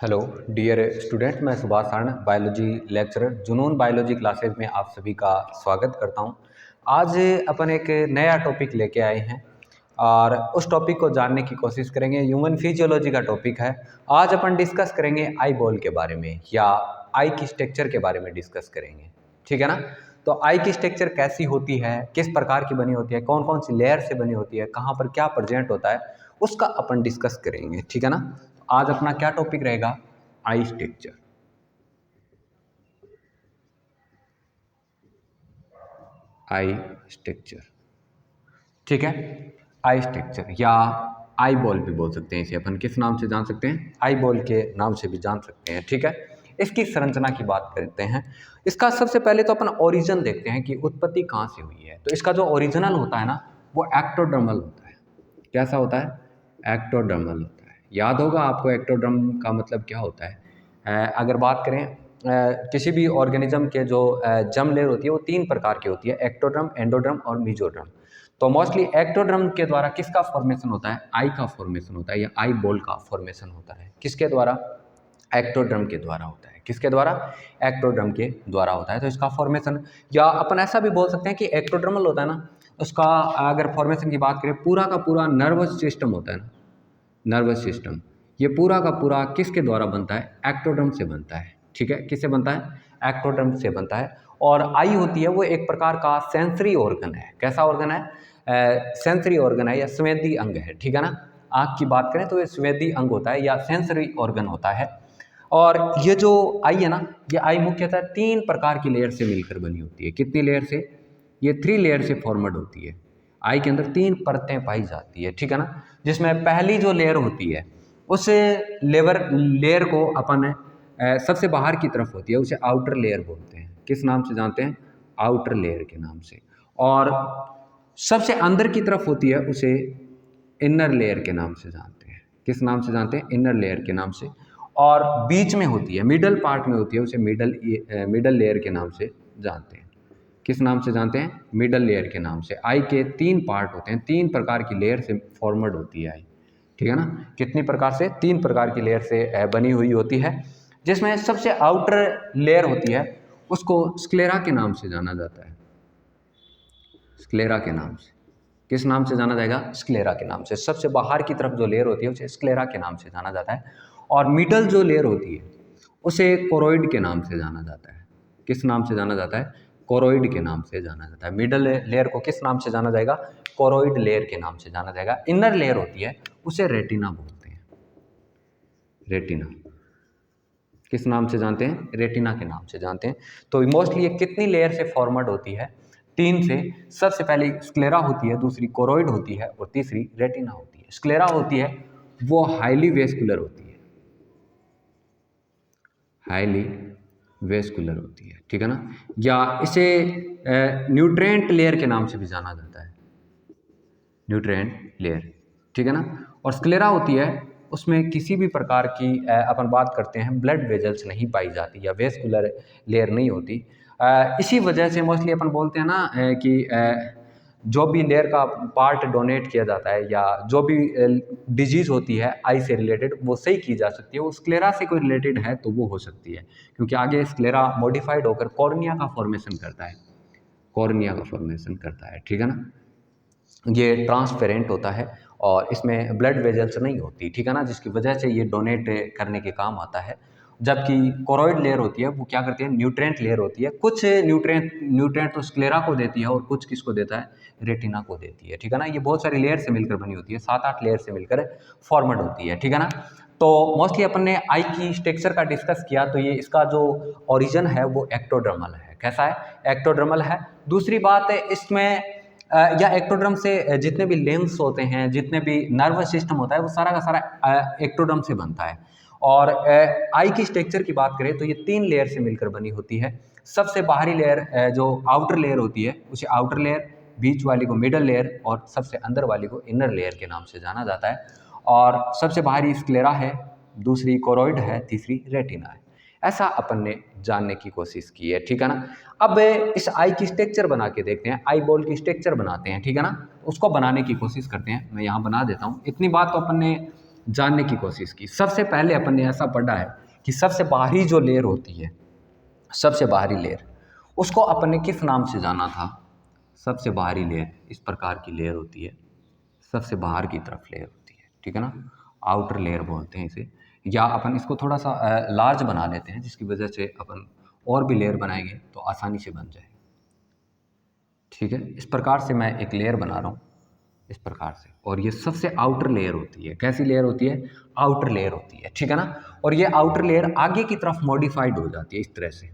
Hello dear student, मैं Subhash Saran biology lecturer जुनून biology classes में आप सभी का स्वागत करता हूं। आज अपन एक नया टॉपिक लेके आए हैं और उस टॉपिक को जानने की कोशिश करेंगे। ह्यूमन फिजियोलॉजी का टॉपिक है। आज अपन डिस्कस करेंगे आई बॉल के बारे में या आई की स्ट्रक्चर के बारे में डिस्कस करेंगे, ठीक है ना। तो आई की स्ट्रक्चर कैसी होती है, किस प्रकार की बनी होती है, कौन कौन सी लेयर से बनी होती है, कहाँ पर क्या प्रेजेंट होता है, उसका अपन डिस्कस करेंगे, ठीक है ना। आज अपना क्या टॉपिक रहेगा? आई स्ट्रक्चर। आई स्ट्रक्चर, ठीक है। आई स्ट्रक्चर या आई बॉल भी बोल सकते हैं इसे। अपन किस नाम से जान सकते हैं? आई बॉल के नाम से भी जान सकते हैं, ठीक है। इसकी संरचना की बात करते हैं। इसका सबसे पहले तो अपन ओरिजिन देखते हैं कि उत्पत्ति कहाँ से हुई है। तो इसका जो ओरिजिनल होता है ना, वो एक्टोडर्मल होता है। कैसा होता है? एक्टोडर्मल होता है। याद होगा आपको एक्टोडर्म का मतलब क्या होता है। अगर बात करें किसी भी ऑर्गेनिज्म के जो जर्म लेयर होती है वो 3 प्रकार की होती है: एक्टोडर्म, एंडोडर्म और मेसोडर्म। तो मोस्टली एक्टोडर्म के द्वारा किसका फॉर्मेशन होता है? आई का फॉर्मेशन होता है या आई बॉल का फॉर्मेशन होता है। किसके द्वारा? एक्टोडर्म के द्वारा होता है। किसके द्वारा? एक्टोडर्म के द्वारा होता है। तो इसका फॉर्मेशन, या अपन ऐसा भी बोल सकते हैं कि एक्टोडर्मल होता है ना, उसका अगर फॉर्मेशन की बात करें, पूरा का पूरा नर्वस सिस्टम होता है ना, नर्वस सिस्टम, ये पूरा का पूरा किसके द्वारा बनता है? एक्टोडर्म से बनता है, ठीक है। किससे बनता है? एक्टोडर्म से बनता है। और आई होती है वो एक प्रकार का सेंसरी ऑर्गन है। कैसा ऑर्गन है? सेंसरी ऑर्गन है या संवेदी अंग है, ठीक है ना। आँख की बात करें तो ये संवेदी अंग होता है या सेंसरी ऑर्गन होता है। और ये जो आई है ना, ये आई मुख्यतः 3 प्रकार की लेयर से मिलकर बनी होती है। कितनी लेयर से? ये 3 लेयर से फॉर्मड होती है। आई के अंदर 3 परतें पाई जाती है, ठीक है ना। जिसमें पहली जो लेयर होती है उस लेयर को अपन सबसे बाहर की तरफ होती है, उसे आउटर लेयर बोलते हैं। किस नाम से जानते हैं? आउटर लेयर के नाम से। और सबसे अंदर की तरफ होती है, उसे इनर लेयर के नाम से जानते हैं। किस नाम से जानते हैं? इनर लेयर के नाम से। और बीच में होती है, मिडल पार्ट में होती है, उसे मिडल लेयर के नाम से जानते हैं। किस नाम से जानते हैं? मिडल लेयर के नाम से। आई के 3 पार्ट होते हैं, 3 प्रकार की लेयर से फॉर्मड होती है आई, ठीक है ना। कितनी प्रकार से? 3 प्रकार की लेयर से बनी हुई होती है। जिसमें सबसे आउटर लेयर होती है उसको स्क्लेरा के नाम से जाना जाता है। स्क्लेरा के नाम से। किस नाम से जाना जाएगा? स्क्लेरा के नाम से। सबसे बाहर की तरफ जो लेयर होती है उसे स्क्लेरा के नाम से जाना जाता है। और मिडल जो लेयर होती है उसे कोरोइड के नाम से जाना जाता है। किस नाम से जाना जाता है? कोरोइड के नाम से जाना जाता है। मिडल लेयर को किस नाम से जाना जाएगा? कोरोइड लेयर के नाम से जाना जाएगा। इनर लेयर होती है उसे रेटिना बोलते हैं। रेटिना किस नाम से जानते हैं? रेटिना के नाम से जानते हैं। तो मोस्टली ये कितनी लेयर से फॉर्मड होती है? 3 से। सबसे पहले स्क्लेरा होती है, दूसरी कोरोइड होती है और तीसरी रेटिना होती है। स्क्लेरा होती है वो हाईली वेस्कुलर होती है, हाईली वेस्कुलर होती है, ठीक है ना। या इसे न्यूट्रिएंट लेयर के नाम से भी जाना जाता है, न्यूट्रिएंट लेयर, ठीक है ना। और स्क्लेरा होती है उसमें किसी भी प्रकार की अपन बात करते हैं ब्लड वेजल्स नहीं पाई जाती या वेस्कुलर लेयर नहीं होती। इसी वजह से मोस्टली अपन बोलते हैं ना कि जो भी लेयर का पार्ट डोनेट किया जाता है या जो भी डिजीज़ होती है आई से रिलेटेड, वो सही की जा सकती है। वो स्क्लेरा से कोई रिलेटेड है तो वो हो सकती है, क्योंकि आगे स्क्लेरा मॉडिफाइड होकर कॉर्निया का फॉर्मेशन करता है, कॉर्निया का फॉर्मेशन करता है, ठीक है ना। ये ट्रांसपेरेंट होता है और इसमें ब्लड वेजल्स नहीं होती, ठीक है ना, जिसकी वजह से ये डोनेट करने के काम आता है। जबकि कोरोइड लेयर होती है वो क्या करती है? न्यूट्रिएंट लेयर होती है। कुछ न्यूट्रिएंट तो स्क्लेरा को देती है और कुछ किसको देता है? रेटिना को देती है, ठीक है ना। ये बहुत सारी लेयर से मिलकर बनी होती है, 7-8 लेयर से मिलकर फॉर्मड होती है, ठीक है ना। तो मोस्टली अपन ने आई की स्ट्रक्चर का डिस्कस किया, तो ये इसका जो ओरिजिन है वो एक्टोडर्मल है। कैसा है? एक्टोडर्मल है। दूसरी बात है इसमें या एक्टोडर्म से जितने भी लिम्स होते हैं, जितने भी नर्वस सिस्टम होता है, वो सारा का सारा एक्टोडर्म से बनता है। और आई की स्ट्रक्चर की बात करें तो ये 3 लेयर से मिलकर बनी होती है। सबसे बाहरी लेयर जो आउटर लेयर होती है उसे आउटर लेयर, बीच वाली को मिडल लेयर और सबसे अंदर वाली को इनर लेयर के नाम से जाना जाता है। और सबसे बाहरी स्क्लेरा है, दूसरी कोरोइड है, तीसरी रेटिना है। ऐसा अपन ने जानने की कोशिश की है, ठीक है ना। अब इस आई की स्ट्रक्चर बना के देखते हैं, आई बॉल की स्ट्रक्चर बनाते हैं, ठीक है ना। उसको बनाने की कोशिश करते हैं। मैं यहाँ बना देता हूँ। इतनी बात तो अपन ने जानने की कोशिश की। सबसे पहले अपन ने ऐसा पढ़ा है कि सबसे बाहरी जो लेयर होती है, सबसे बाहरी लेयर, उसको अपन ने किस नाम से जाना था? सबसे बाहरी लेयर इस प्रकार की लेयर होती है, सबसे बाहर की तरफ लेयर होती है, ठीक है ना, आउटर लेयर बोलते हैं इसे। या अपन इसको थोड़ा सा लार्ज बना लेते हैं, जिसकी वजह से अपन और भी लेयर बनाएंगे तो आसानी से बन जाए, ठीक है। इस प्रकार से मैं एक लेयर बना रहा हूँ, इस प्रकार से, और ये सबसे आउटर लेयर होती है। कैसी लेयर होती है? आउटर लेयर होती है, ठीक है ना। और ये आउटर लेयर आगे की तरफ मॉडिफाइड हो जाती है इस तरह से,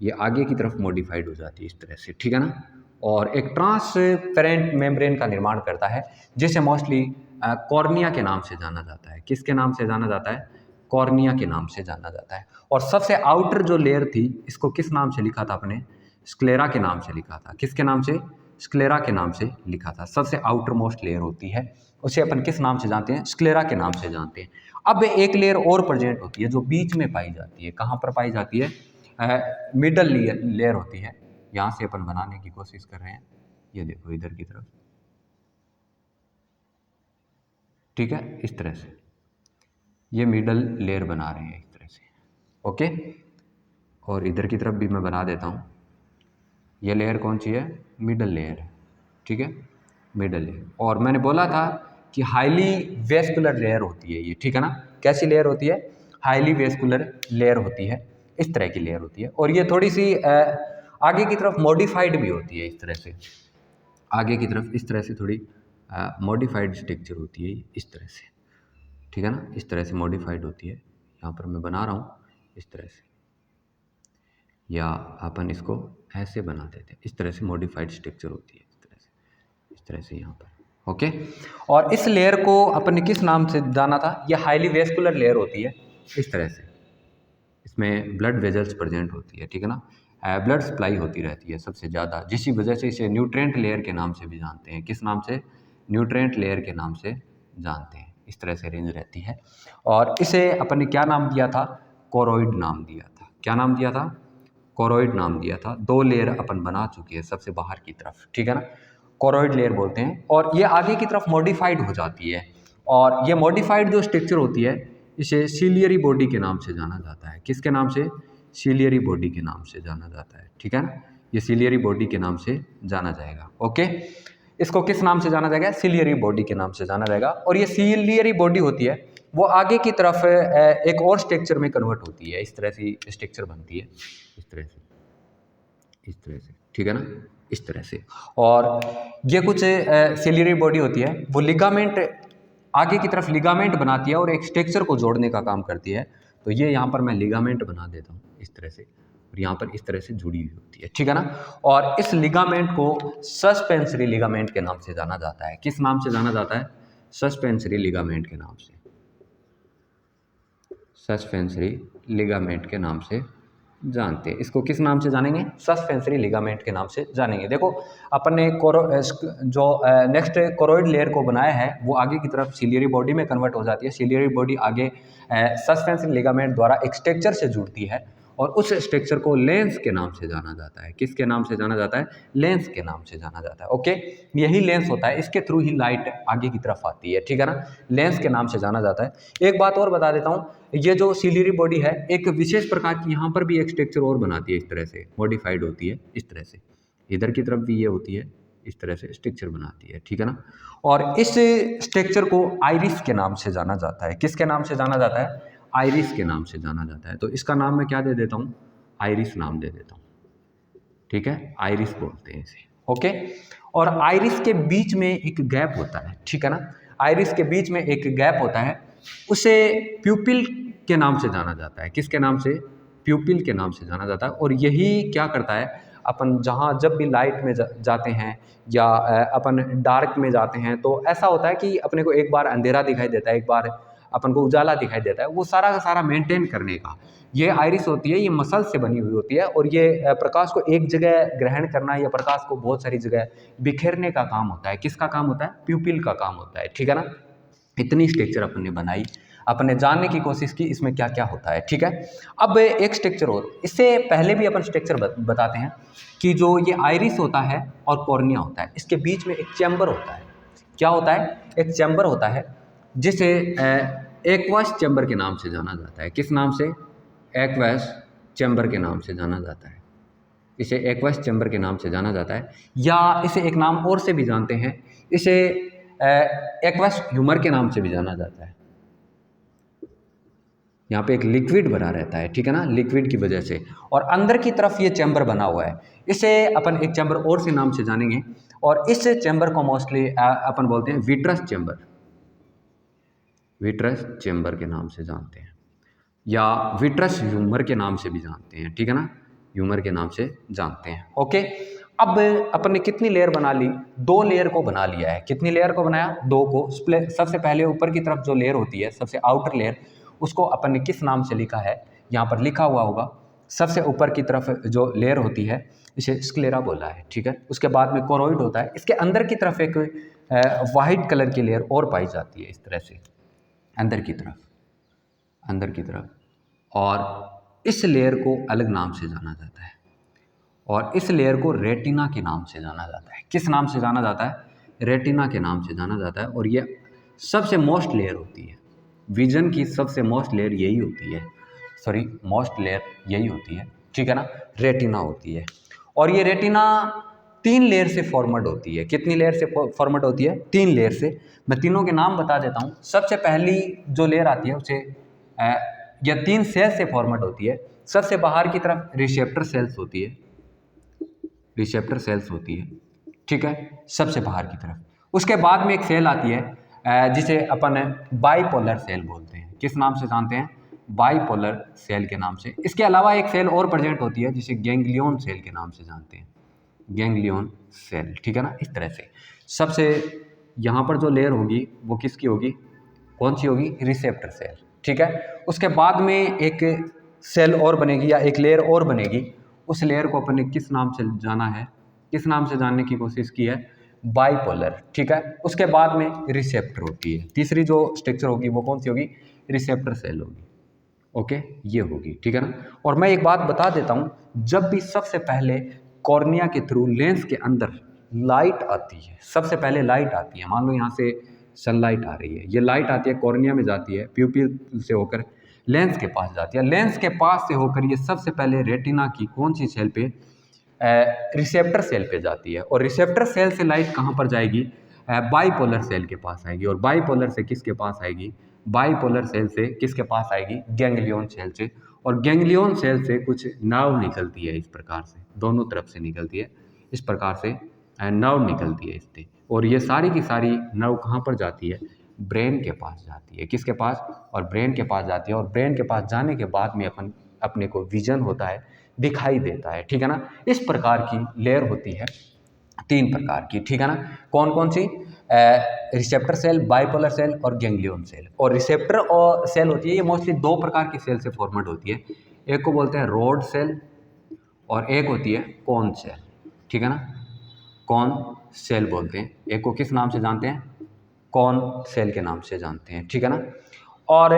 ये आगे की तरफ मॉडिफाइड हो जाती है इस तरह से, ठीक है ना। और एक ट्रांसपेरेंट मेम्ब्रेन का निर्माण करता है, जिसे मोस्टली कॉर्निया के नाम से जाना जाता है। किसके नाम से जाना जाता है? कॉर्निया के नाम से जाना जाता है। और सबसे आउटर जो लेयर थी, इसको किस नाम से लिखा था आपने? स्क्लेरा के नाम से लिखा था। किसके नाम से? स्क्लेरा के नाम से लिखा था। सबसे आउटर मोस्ट लेयर होती है, उसे अपन किस नाम से जानते हैं? स्क्लेरा के नाम से जानते हैं। अब एक लेयर और प्रेजेंट होती है जो बीच में पाई जाती है। कहाँ पर पाई जाती है? मिडल लेयर होती है। यहाँ से अपन बनाने की कोशिश कर रहे हैं, ये देखो इधर की तरफ, ठीक है, इस तरह से ये मिडल लेयर बना रहे हैं इस तरह से, ओके। और इधर की तरफ भी मैं बना देता हूँ। ये लेयर कौन सी है? मिडल लेयर है, ठीक है, मिडल लेयर। और मैंने बोला था कि हाईली वेस्कुलर लेयर होती है ये, ठीक है ना। कैसी लेयर होती है? हाईली वेस्कुलर लेयर होती है, इस तरह की लेयर होती है। और ये थोड़ी सी आगे की तरफ मॉडिफाइड भी होती है, इस तरह से आगे की तरफ इस तरह से थोड़ी मॉडिफाइड स्ट्रक्चर होती है इस तरह से, ठीक है ना, इस तरह से मॉडिफाइड होती है। यहाँ पर मैं बना रहा हूँ इस तरह से, या अपन इसको ऐसे बना देते हैं, इस तरह से मॉडिफाइड स्ट्रक्चर होती है इस तरह से यहाँ पर, ओके। और इस लेयर को अपन ने किस नाम से जाना था? ये हाईली वेस्कुलर लेयर होती है, इस तरह से। इसमें ब्लड वेजल्स प्रेजेंट होती है, ठीक है ना, ब्लड सप्लाई होती रहती है सबसे ज़्यादा, जिसकी वजह से इसे न्यूट्रिएंट लेयर के नाम से भी जानते हैं। किस नाम से? न्यूट्रिएंट लेयर के नाम से जानते हैं। इस तरह से रेंज रहती है। और इसे अपन ने क्या नाम दिया था? कोरोइड नाम दिया था। क्या नाम दिया था? कोरोइड नाम दिया था। 2 लेयर अपन बना चुके हैं सबसे बाहर की तरफ, ठीक है ना, कोरोइड लेयर बोलते हैं। और ये आगे की तरफ मॉडिफाइड हो जाती है, और ये मॉडिफाइड जो स्ट्रक्चर होती है, इसे सिलियरी बॉडी के नाम से जाना जाता है। किसके नाम से? सिलियरी बॉडी के नाम से जाना जाता है, ठीक है ना, ये सिलियरी बॉडी के नाम से जाना जाएगा, ओके। इसको किस नाम से जाना जाएगा? सिलियरी बॉडी के नाम से जाना जाएगा। और ये सिलियरी बॉडी होती है, वो आगे की तरफ एक और स्ट्रक्चर में कन्वर्ट होती है, इस तरह से स्ट्रक्चर बनती है, इस तरह से, इस तरह से, ठीक है ना, इस तरह से। और ये कुछ सिलियरी बॉडी होती है, वो लिगामेंट, आगे की तरफ लिगामेंट बनाती है और एक स्ट्रक्चर को जोड़ने का काम करती है। तो ये यहाँ पर मैं लिगामेंट बना देता हूँ इस तरह से, और यहाँ पर इस तरह से जुड़ी हुई होती है, ठीक है ना। और इस लिगामेंट को सस्पेंसरी लिगामेंट के नाम से जाना जाता है। किस नाम से जाना जाता है? सस्पेंसरी लिगामेंट के नाम से, सस्पेंसरी लिगामेंट के नाम से जानते हैं। इसको किस नाम से जानेंगे? सस्पेंसरी लिगामेंट के नाम से जानेंगे। देखो अपन ने जो नेक्स्ट कोरोइड लेयर को बनाया है, वो आगे की तरफ सिलियरी बॉडी में कन्वर्ट हो जाती है। सिलियरी बॉडी आगे सस्पेंसरी लिगामेंट द्वारा एक स्ट्रक्चर से जुड़ती है, और उस स्ट्रक्चर को लेंस के नाम से जाना जाता है। किसके नाम से जाना जाता है? लेंस के नाम से जाना जाता है, ओके। यही लेंस होता है, इसके थ्रू ही लाइट आगे की तरफ आती है, ठीक है ना, लेंस के नाम से जाना जाता है। एक बात और बता देता हूँ, ये जो सिलियरी बॉडी है, एक विशेष प्रकार की यहाँ पर भी एक स्ट्रक्चर और बनाती है, इस तरह से मॉडिफाइड होती है, इस तरह से, इधर की तरफ भी ये होती है, इस तरह से स्ट्रक्चर बनाती है, ठीक है ना। और इस स्ट्रक्चर को आइरिस के नाम से जाना जाता है। किसके नाम से जाना जाता है? आइरिस के नाम से जाना जाता है। तो इसका नाम मैं क्या दे देता हूँ? आइरिस नाम दे देता हूँ, ठीक है, आइरिस बोलते हैं इसे, ओके। और आइरिस के बीच में एक गैप होता है, ठीक है ना, आइरिस के बीच में एक गैप होता है, उसे प्यूपिल के नाम से जाना जाता है। किसके नाम से? प्यूपिल के नाम से जाना जाता है। और यही क्या करता है, अपन जहाँ जब भी लाइट में जाते हैं या अपन डार्क में जाते हैं, तो ऐसा होता है कि अपने को एक बार अंधेरा दिखाई देता है, एक बार अपन को उजाला दिखाई देता है। वो सारा का सारा मेंटेन करने का ये आइरिस होती है, ये मसल से बनी हुई होती है, और ये प्रकाश को एक जगह ग्रहण करना या प्रकाश को बहुत सारी जगह बिखेरने का काम होता है। किसका काम होता है? प्यूपिल का काम होता है, ठीक है ना। इतनी स्ट्रक्चर अपन ने बनाई, अपन ने जानने की कोशिश की इसमें क्या क्या होता है, ठीक है। अब एक स्ट्रक्चर और, इससे पहले भी अपन स्ट्रक्चर बताते हैं कि जो ये आइरिस होता है और कॉर्निया होता है, इसके बीच में एक चैम्बर होता है। क्या होता है? एक चैम्बर होता है, जिसे एक्वस चैम्बर के नाम से जाना जाता है। किस नाम से? एक्वस चैम्बर के नाम से जाना जाता है। इसे एक्वस चैम्बर के नाम से जाना जाता है, या इसे एक नाम और से भी जानते हैं, इसे एक्वस ह्यूमर के नाम से भी जाना जाता है। यहाँ पे एक लिक्विड बना रहता है, ठीक है ना, लिक्विड की वजह से, और अंदर की तरफ ये चैम्बर बना हुआ है। इसे अपन एक चैम्बर और से नाम से जानेंगे, और इस चैम्बर को मोस्टली अपन बोलते हैं विट्रस चैम्बर, विट्रस चैम्बर के नाम से जानते हैं, या विट्रस ह्यूमर के नाम से भी जानते हैं, ठीक है ना, ह्यूमर के नाम से जानते हैं। ओके, अब अपन ने कितनी लेयर बना ली? 2 लेयर को बना लिया है। कितनी लेयर को बनाया? 2 को। सबसे पहले ऊपर की तरफ जो लेयर होती है, सबसे आउटर लेयर, उसको अपन ने किस नाम से लिखा है? यहाँ पर लिखा हुआ होगा, सबसे ऊपर की तरफ जो लेयर होती है इसे स्क्लेरा बोला है, ठीक है। उसके बाद में कोरोइड होता है, इसके अंदर की तरफ एक वाइट कलर की लेयर और पाई जाती है, इस तरह से अंदर की तरफ, अंदर की तरफ, और इस लेयर को अलग नाम से जाना जाता है, और इस लेयर को रेटिना के नाम से जाना जाता है। किस नाम से जाना जाता है? रेटिना के नाम से जाना जाता है, और ये सबसे मोस्ट लेयर होती है। विजन की सबसे मोस्ट लेयर यही होती है, सॉरी मोस्ट लेयर यही होती है, ठीक है ना, रेटिना होती है। और ये रेटिना 3 लेयर से फॉर्मेड होती है। कितनी लेयर से फॉर्मेड होती है? 3 लेयर से। मैं तीनों के नाम बता देता हूँ। सबसे पहली जो लेयर आती है उसे यह 3 सेल से फॉर्मेड होती है। सबसे बाहर की तरफ रिसेप्टर सेल्स होती है, रिसेप्टर सेल्स होती है, ठीक है, सबसे बाहर की तरफ। उसके बाद में एक सेल आती है जिसे अपन बाइपोलर सेल बोलते हैं। किस नाम से जानते हैं? बाइपोलर सेल के नाम से। इसके अलावा एक सेल और प्रेजेंट होती है जिसे गैंग्लियन सेल के नाम से जानते हैं, गैंग्लियन सेल, ठीक है ना। इस तरह से सबसे यहाँ पर जो लेयर होगी वो किसकी होगी? कौन सी होगी? रिसेप्टर सेल, ठीक है। उसके बाद में एक सेल और बनेगी, या एक लेयर और बनेगी। उस लेयर को अपन ने किस नाम से जाना है? किस नाम से जानने की कोशिश की है? बाइपोलर, ठीक है। उसके बाद में रिसेप्टर होती है। तीसरी जो स्ट्रक्चर होगी वो कौन सी होगी? रिसेप्टर सेल होगी। ओके, ये होगी, ठीक है ना। और मैं एक बात बता देता हूँ, जब भी सबसे पहले कॉर्निया के थ्रू लेंस के अंदर लाइट आती है, सबसे पहले लाइट आती है, मान लो यहाँ से सनलाइट आ रही है, ये लाइट आती है, कॉर्निया में जाती है, प्यूपिल से होकर लेंस के पास जाती है, लेंस के पास से होकर ये सबसे पहले रेटिना की कौन सी सेल पे? रिसेप्टर सेल पे जाती है, और रिसेप्टर सेल से लाइट कहाँ पर जाएगी? बाइपोलर सेल के पास आएगी, और बाइपोलर से किसके पास आएगी? बाइपोलर सेल से किसके पास आएगी? गैंग्लियन सेल से। और गैंग्लियन सेल से कुछ नर्व निकलती है, इस प्रकार से दोनों तरफ से निकलती है, इस प्रकार से नर्व निकलती है इससे, और ये सारी की सारी नर्व कहाँ पर जाती है? ब्रेन के पास जाती है। किसके पास? और ब्रेन के पास जाती है, और ब्रेन के पास जाने के बाद में अपने को विजन होता है, दिखाई देता है, ठीक है ना। इस प्रकार की लेयर होती है 3 प्रकार की, ठीक है ना। कौन कौन सी? रिसेप्टर सेल, बाइपोलर सेल और गैंग्लियन सेल। और रिसेप्टर और सेल होती है, ये मोस्टली 2 प्रकार की सेल से फॉर्मेट होती है। एक को बोलते हैं रॉड सेल, और एक होती है कोन सेल, ठीक है ना, कोन सेल बोलते हैं। एक को किस नाम से जानते हैं? कोन सेल के नाम से जानते हैं, ठीक है ना। और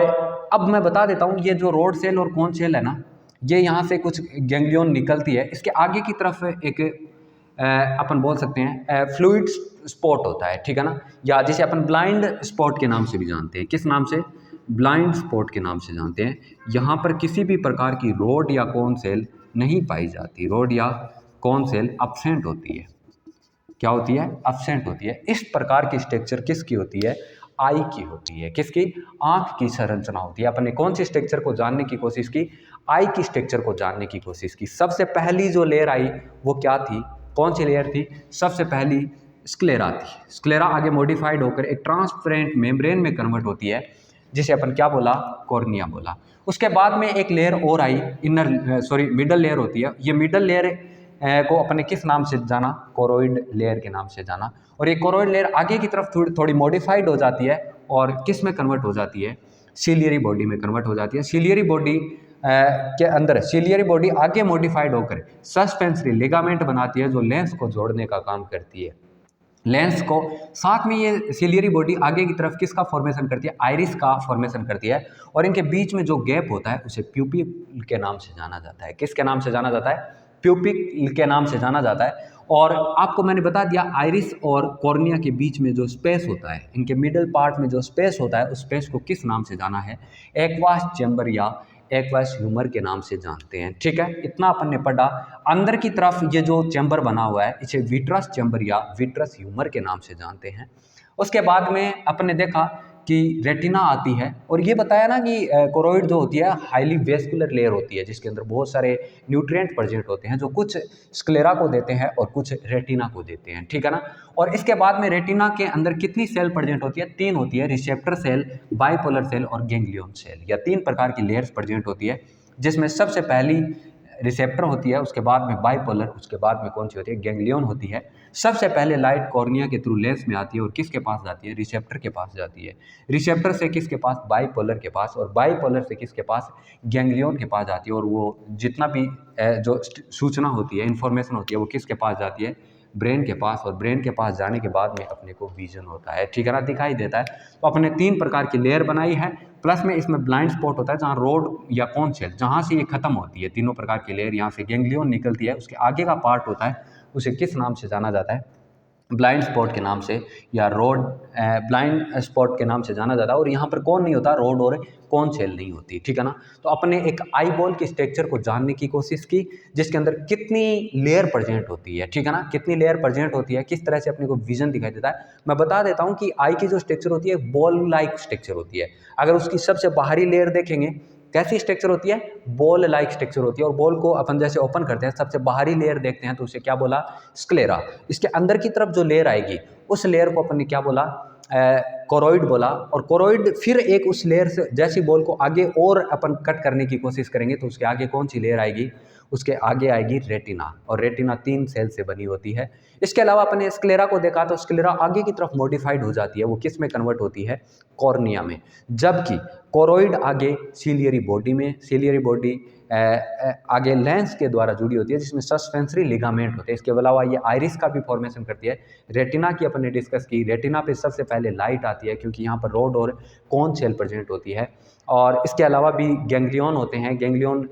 अब मैं बता देता हूँ, ये जो रॉड सेल और कोन सेल है ना, ये यहाँ से कुछ गैंग्लियन निकलती है, इसके आगे की तरफ एक अपन बोल सकते हैं फ्लूइड स्पॉट होता है, ठीक है ना, या जिसे अपन ब्लाइंड स्पॉट के नाम से भी जानते हैं। किस नाम से? ब्लाइंड स्पॉट के नाम से जानते हैं। यहाँ पर किसी भी प्रकार की रोड या कोन सेल नहीं पाई जाती, रोड या कोन सेल एब्सेंट होती है। क्या होती है? एब्सेंट होती है। इस प्रकार की स्ट्रक्चर किसकी होती है? आई की होती है। किसकी? आंख की संरचना होती है। अपन ने कौन सी स्ट्रक्चर को जानने की कोशिश की? आई की स्ट्रक्चर को जानने की कोशिश की। सबसे पहली जो लेयर आई वो क्या थी? कौन सी लेयर थी? सबसे पहली स्क्लेरा थी। स्क्लेरा आगे मॉडिफाइड होकर एक ट्रांसपेरेंट मेम्ब्रेन में कन्वर्ट होती है, जिसे अपन क्या बोला? कॉर्निया बोला। उसके बाद में एक लेयर और आई, मिडल लेयर होती है। ये मिडल लेयर को अपने किस नाम से जाना? कोरोइड लेयर के नाम से जाना। और ये कोरोइड लेयर आगे की तरफ थोड़ी मॉडिफाइड हो जाती है, और किस में कन्वर्ट हो जाती है? सिलियरी बॉडी में कन्वर्ट हो जाती है। सिलियरी बॉडी के अंदर सिलियरी बॉडी आगे मॉडिफाइड होकर सस्पेंसरी लिगामेंट बनाती है, जो लेंस को जोड़ने का काम करती है। लेंस को साथ में ये सिलियरी बॉडी आगे की तरफ किसका फॉर्मेशन करती है? आइरिस का फॉर्मेशन करती है, और इनके बीच में जो गैप होता है उसे प्यूपिल के नाम से जाना जाता है। किसके नाम से जाना जाता है? प्यूपिल के नाम से जाना जाता है। और आपको मैंने बता दिया आइरिस और कॉर्निया के बीच में जो स्पेस होता है, इनके मिडल पार्ट में जो स्पेस होता है, उस स्पेस को किस नाम से जाना है? एक्वास चैम्बर या एक्वास ह्यूमर के नाम से जानते हैं। ठीक है, इतना अपन ने पढ़ा। अंदर की तरफ ये जो चैम्बर बना हुआ है इसे विट्रस चैम्बर या विट्रस ह्यूमर के नाम से जानते हैं। उसके बाद में अपन ने देखा कि रेटिना आती है, और ये बताया ना कि कोरोइड जो होती है हाईली वेस्कुलर लेयर होती है जिसके अंदर बहुत सारे न्यूट्रिएंट प्रेजेंट होते हैं जो कुछ स्क्लेरा को देते हैं और कुछ रेटिना को देते हैं। ठीक है ना। और इसके बाद में रेटिना के अंदर कितनी सेल प्रेजेंट होती है? 3 होती है, रिसेप्टर सेल, बाइपोलर सेल और गैंग्लियन सेल, या 3 प्रकार की लेयर्स प्रेजेंट होती है, जिसमें सबसे पहली रिसेप्टर होती है, उसके बाद में बाइपोलर, उसके बाद में कौन सी होती है? गैंग्लियन होती है। सबसे पहले लाइट कॉर्निया के थ्रू लेंस में आती है और किसके पास जाती है? रिसेप्टर के पास जाती है। रिसेप्टर से किसके पास? बाइपोलर के पास, और बाइपोलर से किसके पास? गैंग्लियन के पास जाती है। और वो जितना भी जो सूचना होती है, इंफॉर्मेशन होती है, वो किसके पास जाती है? ब्रेन के पास। और ब्रेन के पास जाने के बाद में अपने को विजन होता है। ठीक है ना, दिखाई देता है। तो अपने 3 प्रकार की लेयर बनाई है, प्लस में इसमें ब्लाइंड स्पॉट होता है जहाँ रोड या कॉन सेल, जहाँ से ये खत्म होती है तीनों प्रकार की लेयर, यहाँ से गैंग्लियन निकलती है, उसके आगे का पार्ट होता है, उसे किस नाम से जाना जाता है? ब्लाइंड स्पॉट के नाम से, या रोड ब्लाइंड स्पॉट के नाम से जाना जाता है। और यहाँ पर कौन नहीं होता? रोड और कौन सेल नहीं होती। ठीक है ना। तो अपने एक आई बॉल के स्ट्रक्चर को जानने की कोशिश की, जिसके अंदर कितनी लेयर प्रेजेंट होती है। ठीक है ना, कितनी लेयर प्रेजेंट होती है, किस तरह से अपने को विजन दिखाई देता है। मैं बता देता हूँ कि आई की जो स्ट्रक्चर होती है बॉल लाइक स्ट्रक्चर होती है। अगर उसकी सबसे बाहरी लेयर देखेंगे, कैसी स्ट्रक्चर होती है? बॉल लाइक स्ट्रक्चर होती है। और बॉल को अपन जैसे ओपन करते हैं, सबसे बाहरी लेयर देखते हैं तो उसे क्या बोला? स्क्लेरा। इसके अंदर की तरफ जो लेयर आएगी उस लेयर को अपन ने क्या बोला? कोरोइड बोला। और कोरोइड फिर एक उस लेयर से जैसी बॉल को आगे और अपन कट करने की कोशिश करेंगे तो उसके आगे कौन सी लेयर आएगी? उसके आगे आएगी रेटिना। और रेटिना 3 सेल से बनी होती है। इसके अलावा अपने स्क्लेरा को देखा तो स्क्लेरा आगे की तरफ मॉडिफाइड हो जाती है, वो किस में कन्वर्ट होती है? कॉर्निया में। जबकि कोरोइड आगे सिलियरी बॉडी में, सिलियरी बॉडी आगे लेंस के द्वारा जुड़ी होती है जिसमें सस्पेंसरी लिगामेंट होते हैं। इसके अलावा ये आइरिस का भी फॉर्मेशन करती है। रेटिना की अपन ने डिस्कस की, रेटिना पे सबसे पहले लाइट आती है क्योंकि यहाँ पर रोड और कौन सेल प्रेजेंट होती है। और इसके अलावा भी गैंग्लियन होते हैं। गैंग्लियन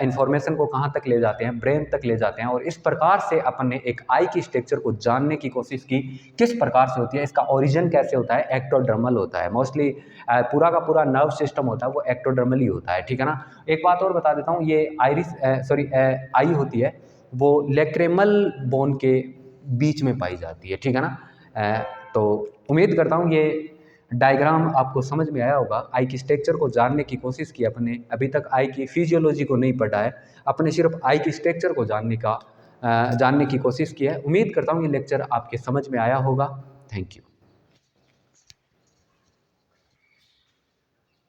इन्फॉर्मेशन को कहाँ तक ले जाते हैं? ब्रेन तक ले जाते हैं। और इस प्रकार से अपन ने एक आई की स्ट्रक्चर को जानने की कोशिश की, किस प्रकार से होती है, इसका ओरिजिन कैसे होता है? एक्टोडर्मल होता है। मोस्टली पूरा का पूरा नर्व सिस्टम होता है वो एक्टोडर्मल ही होता है। ठीक है ना। एक बात और बता देता हूँ, ये आई होती है वो लेक्रेमल बोन के बीच में पाई जाती है। ठीक है ना। तो उम्मीद करता हूँ ये डायग्राम आपको समझ में आया होगा। आई की स्ट्रक्चर को जानने की कोशिश की अपने, अभी तक आई की फिजियोलॉजी को नहीं पढ़ा है, अपने सिर्फ आई की स्ट्रक्चर को जानने की कोशिश की है। उम्मीद करता हूँ ये लेक्चर आपके समझ में आया होगा। Thank you.